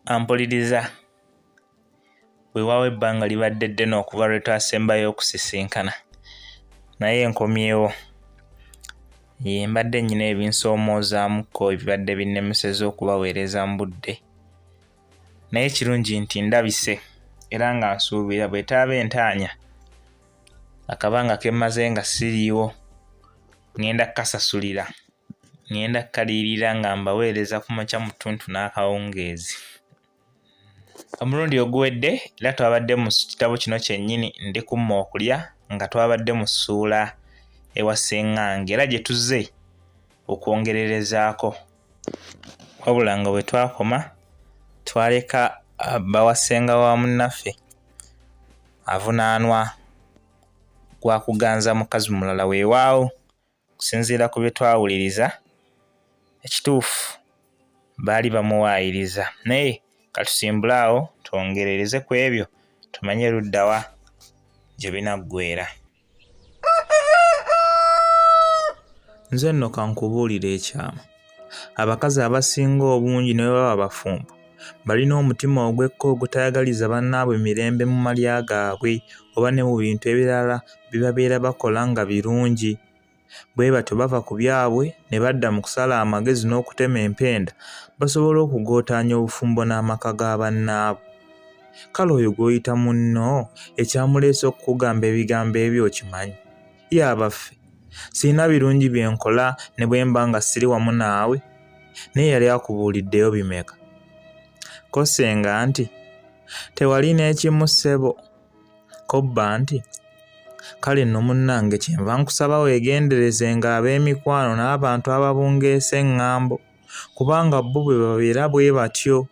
Ampuliriza weewaawo ebbanga libadde ddene okuva lwe twasembayo okusisinkana naye enkomyewo mbadde nnyina ebinsoomoozaamukko ebibadde binnemeseza okubaweereza mu budde naye kirungi nti ndabise era nga nsuubira bw'etaaba entaanya akabanga ke mmaze nga siriiwo ŋŋenda kkasasulira ŋŋenda kkaliirira nga mbaweereza ku makya mu ttuntu n'akawungeezi. Omulundi oguwedde era twabadde mu kitabo kino kyennyini Ndikumma Okulya nga twabadde mu ssuula ewa sseŋŋange era gye tuzze okwongererezaako wabula nga bwe twakoma twaleka bawasenga wa munnaffe avunaanwa gwa kuganza mukazi mulala weewaawo okusinziira ku bye twawuliriza ekituufu baali bamuwaayiriza naye katusimbule awo twongerereze ku ebyo tumanye luddawa gye binaggweera. Nze nno kankubuulira ekyama. Abakazi abasinga obungi ne bwe baba bafumbo balina omutima ogwekka ogutayagaliza bannaabwe mirembe mu malya gaabwe oba ne mu bintu ebirala bye babeera bakola nga birungi. Bwe batyo bava ku byabwe ne badda mu kusala amagezi n'okutema empenda basobole okugootaanya obufumbo n'amaka ga bannaabwe. Kale oyo gw'oyita munno ekyamuleese okukugamba ebigambo ebyo okimanyi? Ye abaffe sirina birungi bye nkola ne bwe mba nga siri wamu naawe naye yali akubuuliddeyo bimeka? Ko ssenga nti tewali n'ekimu ssebo. Ko bba nti kale nno munnange kyenva nkusaba weegenderezenga ab'emikwano n'abantu ababungeesa eŋŋambo kubanga bo bwe babeera bwe batyo.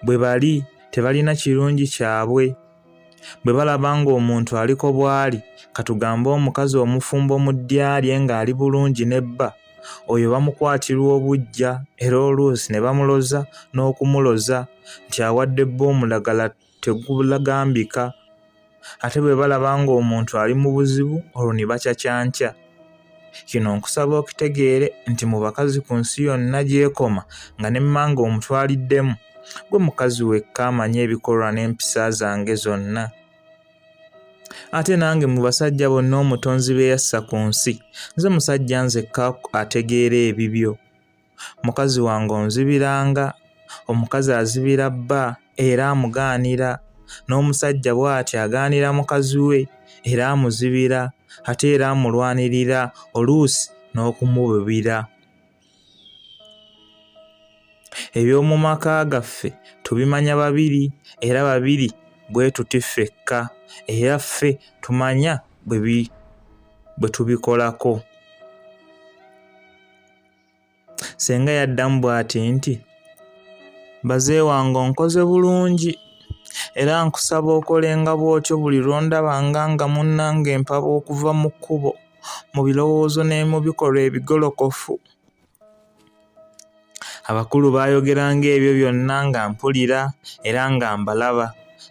Bwe bali tebalina kirungi kyabwe. Bwe balaba ng'omuntu aliko bw'ali katugambe omukazi omufumbo mu ddya lye ng'ali bulungi nebba oyo bamukwatirwa obuggya era oluusi ne bamuloza n'okumuloza nti awadde bba omulagala tegulagambika. Ate bwe balaba ng'omuntu ali mu buzibu olwo ne bakyakyankya. Kino nkusaba okitegeere nti mu bakazi ku nsi yonna gy'ekoma nga ne mmange omutwaliddemu gwe mukazi wekka amanyi ebikolwa n'empisa zange zonna. Ate nange mu basajja bonna omutonzi be yassa ku nsi nze musajja nzekka ategeera ebibyo. Mukazi wange onzibiranga, omukazi azibira bba era amugaanira, n'omusajja bw'ati agaanira mukazi we era amuzibira ate era amulwanirira oluusi n'okumubibira. Eby'omu maka gaffe tubimanya babiri era babiri bwe tuti ffekka era ffe tumanya bwe tubikolako. Senga yaddamu bw'ati nti bazee wange onkoze bulungi era nkusaba okolenga bw'otyo buli lw'ondabanga nga munnange empaba okuva mu kkubo mu birowoozo ne mu bikolwa ebigolokofu. Abakulu baayogeranga ebyo byonna nga mpulira era nga mbalaba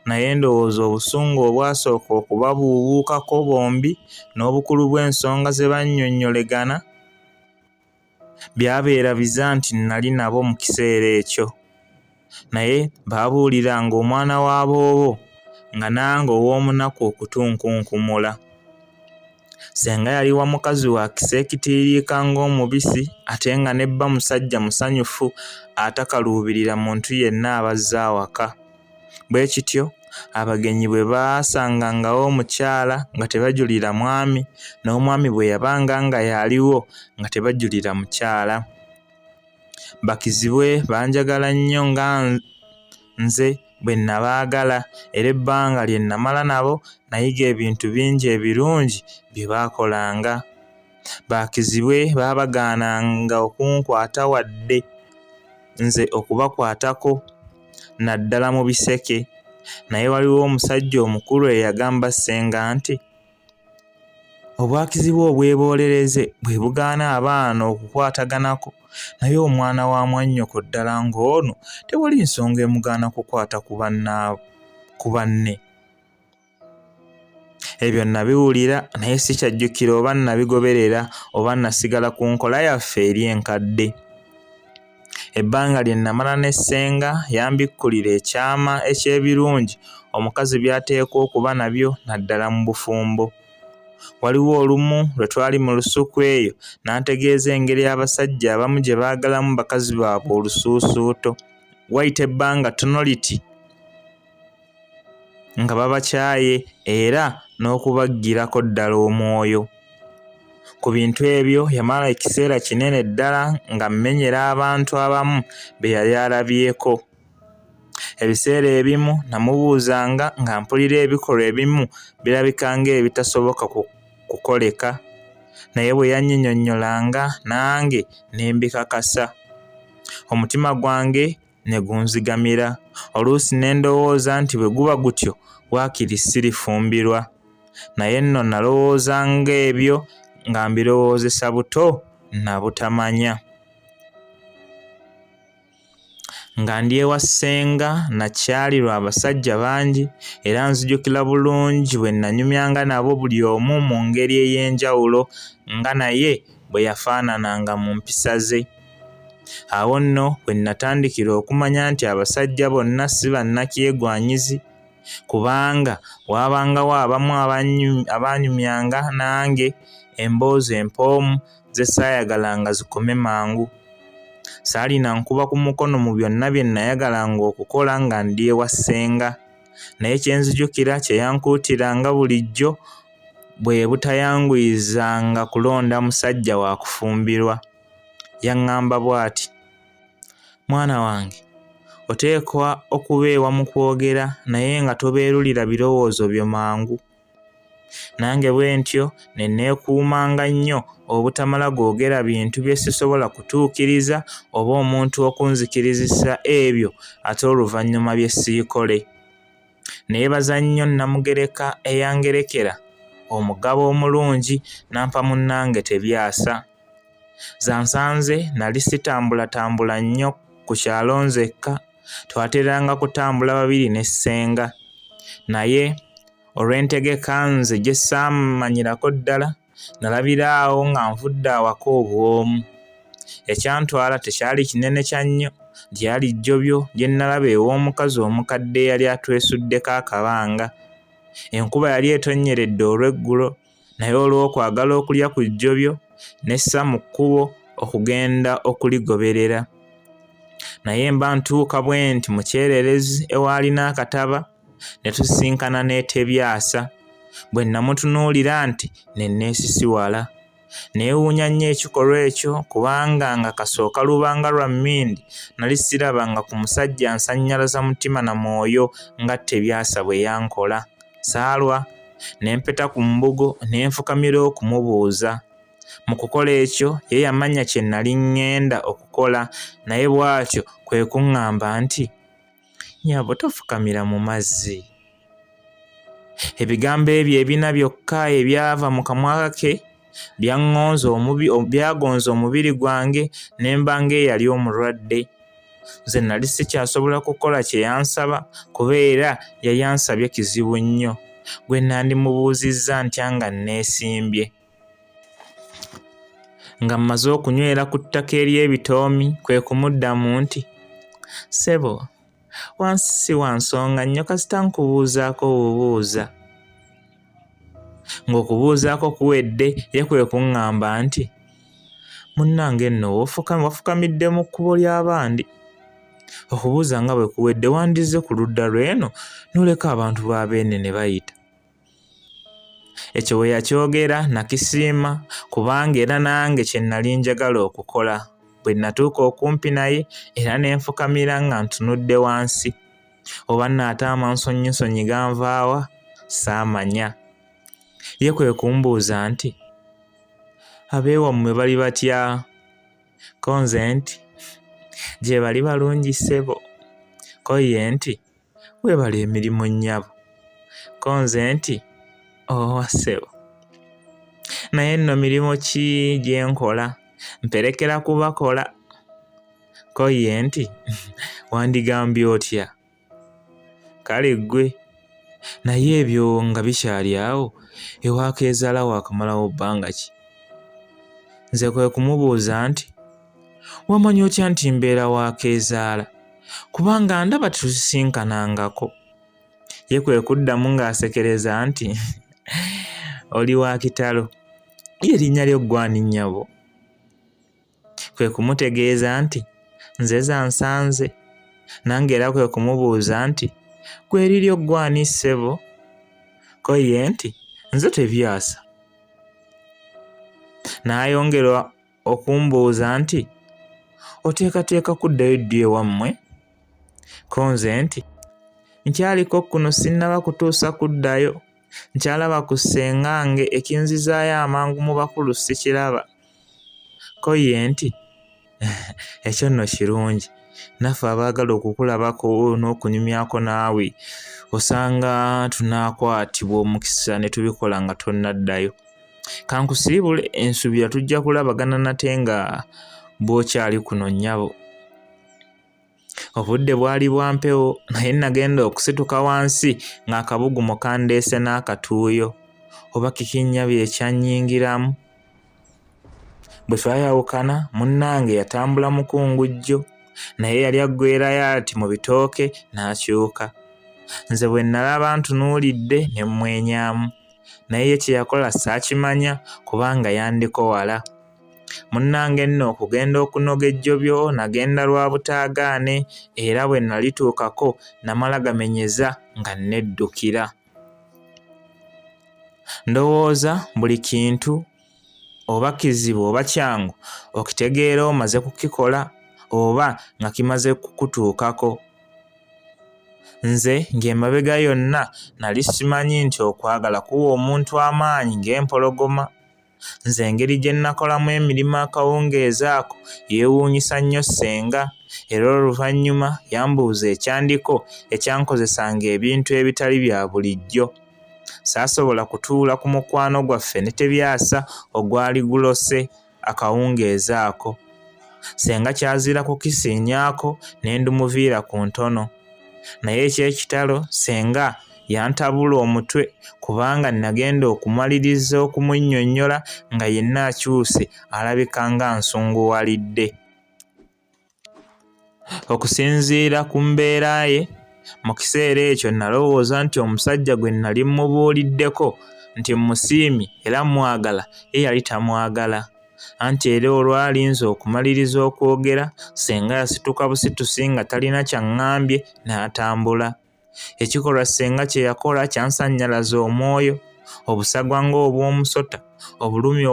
naye ndowooza obusungu obwasooka okubabuubuukako bombi n'obukulu bw'ensonga ze bannyonnyolegana byabeera biza nti nnali nabo mu kiseera ekyo. Naye baabuuliranga omwana wa boobo nga nange ow'omunaku okutunkunkumula. Senga yali wa mukazi wa kisa ekitiiriika ng'omubisi ate nga nebba musajja musanyufu atakaluubirira muntu yenna abazza awaka. Bwe kityo abagenyi bwe baasangangawo omukyala nga tebajulira mwami n'omwami bwe yabanga nga yaliwo nga tebajulira mukyala. Bakizibwe banjagala nnyo nga nze bwe nabaagala era ebbanga lye namala nabo nayiga ebintu bingi ebirungi bye baakolanga. Bakizibwe baabagaananga okunkwata wadde nze okubakwatako naddala mu biseke. Naye waliwo omusajja omukulu eyagamba ssenga nti obwakizibwe obweboolereze bwe bugaana abaana okukwataganako naye omwana wa mwannyoko ddala ng'ono tewali nsonga emugaana kukwata ku banne. Ebyo nabiwulira naye sikyajjukira oba nabigoberera oba nasigala ku nkola yaffe eri enkadde. Ebbanga lye namala ne ssenga yambikkulira ekyama eky'ebirungi omukazi by'ateekwa okuba nabyo naddala mu bufumbo. Waliwo olumu lwe twali mu lusuku eyo n'antegeeza engeri abasajja abamu gye baagalamu bakazi baabwe olusuusuuto. Wayita ebbanga ttono liti nga babakyaye era n'okubaggirako ddala omwoyo. Ku bintu ebyo yamala ekiseera kinene ddala nga mmenyera abantu abamu be yali alabyeko. Ebiseera ebimu namubuuzanga nga mpulira ebikolwa ebimu birabika ng'ebitasoboka kukoleka, naye bwe yannyinnyonnyolanga nange ne mbikakasa. Omutima gwange ne gunzigamira. Oluusi ne ndowooza nti bwe guba gutyo waakiri sirifumbirwa. Naye nno nalowooza ng'ebyo nga mbirowoozesa buto na butamanya. Nga ndi ewa ssenga nakyalirwa abasajja bangi era nzijukira bulungi bwe nanyumyanga nabo buli omu mu ngeri ey'enjawulo nga naye bwe yafaanananga mu mpisa ze. Awo nno bwe natandikira okumanya nti abasajja bonna si bannakyegwanyizi, kubanga waabangawo abamu abanyumyanga nange emboozi empoomu ze saayagalanga zikome mangu. Saalina nkuba ku mukono mu byonna bye nayagalanga okukola nga ndi ewa ssenga, naye kye nzijukira kye yankuutiranga bulijjo bwe butayanguyizanga kulonda musajja wa kufumbirwa. Yaŋŋamba bw'ati, mwana wange, oteekwa okubeewa mu kwogera naye nga tobeerulira birowoozo byo mangu. Nange bwe ntyo ne neekuumanga nnyo obutamala googera bintu bye sisobola kutuukiriza oba omuntu okunzikirizisa ebyo ate oluvannyuma bye siikole. Neebaza nnyo Namugereka eyangerekera omugabo omulungi nampa munnange tebyasa. Zansanze nali sitambulatambula nnyo ku kyalo nzekka, twateranga kutambula babiri ne ssenga. Naye olw'entegeka nze gye saamanyirako ddala, nalabira awo nga nvudde awaka obw'omu. Ekyantwala tekyali kinene kya nnyo, lyali jjobyo lye nalaba ew'omukazi omukadde eyali atwesuddeko akabanga. Enkuba yali etonnyeredde olw'eggulo, naye olw'okwagala okulya ku jjobyo nessa mu kkubo okugenda okuligoberera. Naye mba ntuuka bwe nti mu kyererezi ewaali n'akataba ne tusisinkana n'etebyasa. Bwe namutunuulira nti ne neesisiwala. Neewuunya nnyo ekikolwa ekyo kubanga nga kasooka lubanga lwa mmindi nali sirabanga ku musajja nsannyalaza mutima na mwoyo nga Tebyasa bwe yankola. Saalwa, ne mpeta ku mbugo ne nfukamira okumubuuza. Mu kukola ekyo ye yamanya kye nali ŋŋenda okukola, naye bw'atyo kwe kuŋŋamba nti, nnyabo tofukamira mu mazzi. Ebigambo ebyo ebina byokka ebyava mu kamwa ke byagonza omubiri gwange ne mba ng'eyali omulwadde. Nze nali sikyasobola kukola kye yansaba kubeera yali ansabye kizibu nnyo. Gwe nandimubuuzizza ntya nga neesimbye. Nga mmaze okunywera ku ttaka ery'ebitoomi kwe kumuddamu nti, ssebo, wansi si wa nsonga nnyo kasita nkubuuzaako bubuuza. Ng'okubuuzaako kuwedde ye kwe kuŋŋamba nti, munnange nno wafukamidde mu kkubo ly'abandi. Okubuuza nga bwe kuwedde wandizze ku ludda lw'eno n'oleka abantu b'abeene ne bayita. Ekyo bwe yakyogera nakisiima kubanga era nange kye nnali njagala okukola. Bwe natuuka okumpi naye era ne nfukamira nga ntunudde wansi. Oba nnaataama nsonnyisonnyi ganvaawa saamanya. Ye kwe kumbuuza nti, abeewammwe bali batya? Ko nze nti, gye bali balungi ssebo. Ko ye nti, weebala emirimu nnyabo. Ko nze nti, owa ssebo, naye nno mirimu ki gye nkola? Mperekera kubakola. Ko ye nti, wandigambye otya? Kale ggwe, naye ebyo nga bikyali awo ewakeezaala waakamalawo bbanga ki? Nze kwe kumubuuza nti, Wamanya otya nti mbeera wa keezaala? Kubanga ndaba tusisinkanangako. Ye kwe kuddamu ng'asekereza nti oli wa kitalo, ye linnya lyo ggwani nnyabo. Kwe kumutegeeza nti nze za nsanze, nange era kwe kumubuuza nti gwe liryo ggwani ssebo? Ko ye nti nze tebyasa. N'ayongera okumbuuza nti oteekateeka kuddayo ddi ewammwe? Ko nze nti nkyaliko kuno sinnaba kutuusa kuddayo, nkyalaba ku ssengange ekinzizaayo amangu mu bakulu sikiraba. Ko ye nti ekyo nno kirungi, naffe abaagala okukulabako n'okunyumyako naawe osanga tunaakwatibwa omukisa ne tubikola nga tonnaddayo. Kankusiibule ensuubira tujja kulabagana nate nga bw'okyali kuno nnyabo. Obudde bwali bwa mpewo naye nagenda okusituka wansi ng'akabugumo kandeese n'akatuuyo oba kikinnya ekyannyingiramu. Bwe twayawukana munnange yatambula mukungujjo, naye yali aggweerayo ati mu bitooke n'akyuka. Nze bwe nalaba ntunuulidde ne mmwenyaamu, naye ye kye yakola saakimanya kubanga yandiko wala. Munnange nno okugenda okunoga ejjobyo nagenda lwa butaagaane, era bwe nalituukako namala gamenyeza nga neddukira. Ndowooza buli kintu oba kizibu oba kyangu okitegeera omaze kukikola oba nga kimaze kukutuukako. Nze ng'emabega yonna nali simanyi nti okwagala kuwa omuntu amaanyi ng'empologoma. Nze engeri gye nnakolamu emirimu akawungeezi ako yeewuunyisa nnyo ssenga, era oluvannyuma yambuuza ekyandiko ekyankozesanga ebintu ebitali bya bulijjo. Saasobola kutuula ku mukwano gwaffe ne tebyasa ogwali gulose akawungeezi ako. Ssenga kyazira kukisiinyaako ne ndumuviira ku ntono. Naye eky'ekitalo ssenga yantabula omutwe kubanga nagenda okumaliriza okumunnyonnyola nga yenna akyuse alabika nga nsunguwalidde. Okusinziira ku mbeera ye, mu kiseera ekyo nalowooza nti omusajja gwe nali mmubuuliddeko nti musiimi era mwagala ye yali tamwagala. Anti era olwalinze okumaliriza okwogera, ssenga yasituka busitusi nga talina kyaŋŋambye n'atambula. Ekikolwa ssenga kye yakola kyansannyalaza omwoyo, obusagwa ng'obw'omusota, obulumi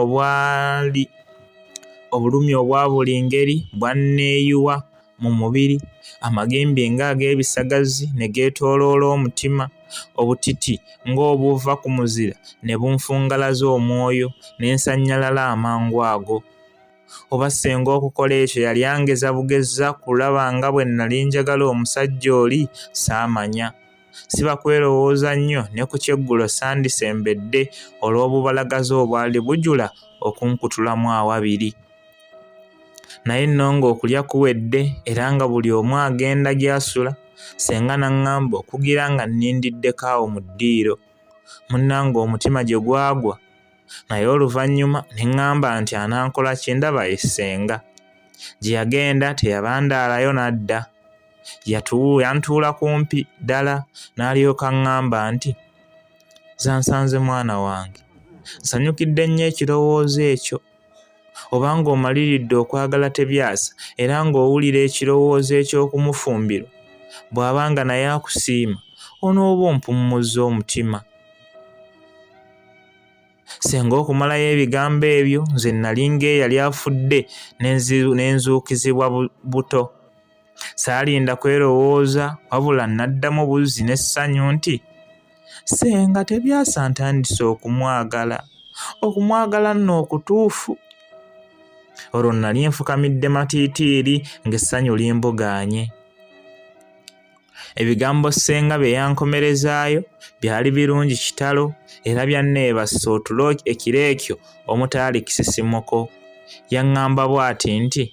obwa buli ngeri bwanneeyiwa mu mubiri, amagimbi ng'ag'ebisagazi ne geetooloola omutima, obutiti ng'obuva ku muzira ne bunfungalaza omwoyo ne nsannyalala amangu ago. Oba ssenga okukola ekyo yali angeza bugeza kulaba nga bwe nali njagala omusajja oli saamanya. Siba kwerowooza nnyo ne ku kyeggulo sandisembedde olw'obubalagaze obwali bujula okunkutulamu awabiri. Naye nno ng'okulya kuwedde era nga buli omu agenda gy'asula, ssenga n'aŋŋamba okugira nga nnindiddeko awo mu ddiiro. Munnange omutima gye gwagwa, naye oluvannyuma ne ŋŋamba nti anankola ki? Ndaba ye ssenga. Gye yagenda teyabandaalayo n'adda. Yantuula kumpi ddala n'alyoka aŋŋamba nti zansanze mwana wange, nsanyukidde nnyo ekirowoozo ekyo. Obanga omaliridde okwagala tebyasa era ng'owulira ekirowoozo eky'okumufumbirwa, bw'abanga naye akusiima onooba ompummuzza omutima. Ssenga okumalayo ebigambo ebyo, nze nali ng'eyali afudde n'enzuukizibwa buto. Saalinda kwerowooza wabula naddamu buzzi n'essanyu nti ssenga tebyasa ntandise okumwagala. Okumwagala nno okutuufu. Olwo nali nfukamidde matiitiiri ng'essanyu limbugaanye. Ebigambo ssenga bye yankomerezaayo byali birungi kitalo era byanneebasa otulo ekiro ekyo omutaali kisisimuko. Yaŋŋamba bw'ati nti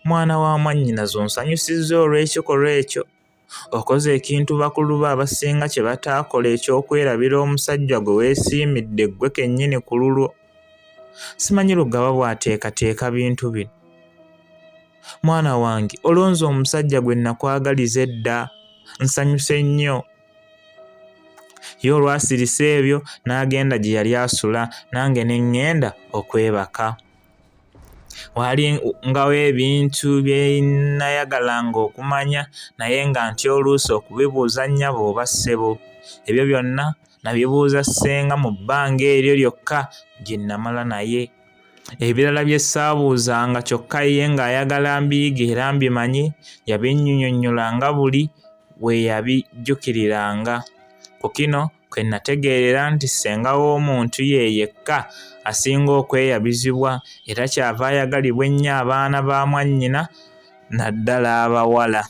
mwana wa mwannyinaze onsanyusizza olw'ekikolwa ekyo. Okoze ekintu bakulu bo abasinga kye bataakola eky'okwerabira omusajja gwe weesiimidde ggwe kennyini ku lulwo. Simanyi Lugaba bw'ateekateeka bintu bino. Mwana wange olonze omusajja gwe nakwagaliza edda, nsanyuse nnyo. Ye olwasirisa ebyo n'agenda gye yali asula, nange ne ŋŋenda okwebaka. Wali ngawo ebintu bye nayagalanga okumanya naye nga ntya oluusi okubibuuza nnyabo oba ssebo. Ebyo byonna nabibuuza ssenga mu bbanga eryo lyokka gye namala naye. Ebirala bye ssaabuuzanga kyokka ye ng'ayagala mbiyige era mbimanye, yabinnyonnyolanga buli bwe yabijjukiriranga. Ku kino kwe nategeerera nti ssenga w'omuntu ye yekka asinga okweyabizibwa era kyava ayagalibwa ennyo abaana ba mwannyina naddala abawala.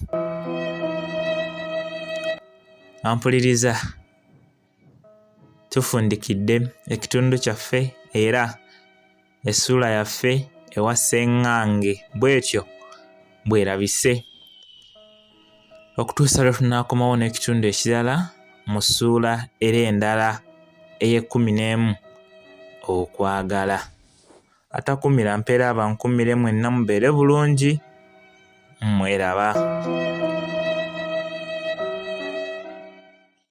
Ampuliriza, tufundikidde ekitundu kyaffe era essuula yaffe ewa sseŋŋange bw'etyo bwerabise. Okutuusa lwe tunaakomawo n'ekitundu ekirala mu ssuula era endala ey'e11 okwagala. Atakumira mpeera abankumire, mwenna mubeere bulungi, mweraba.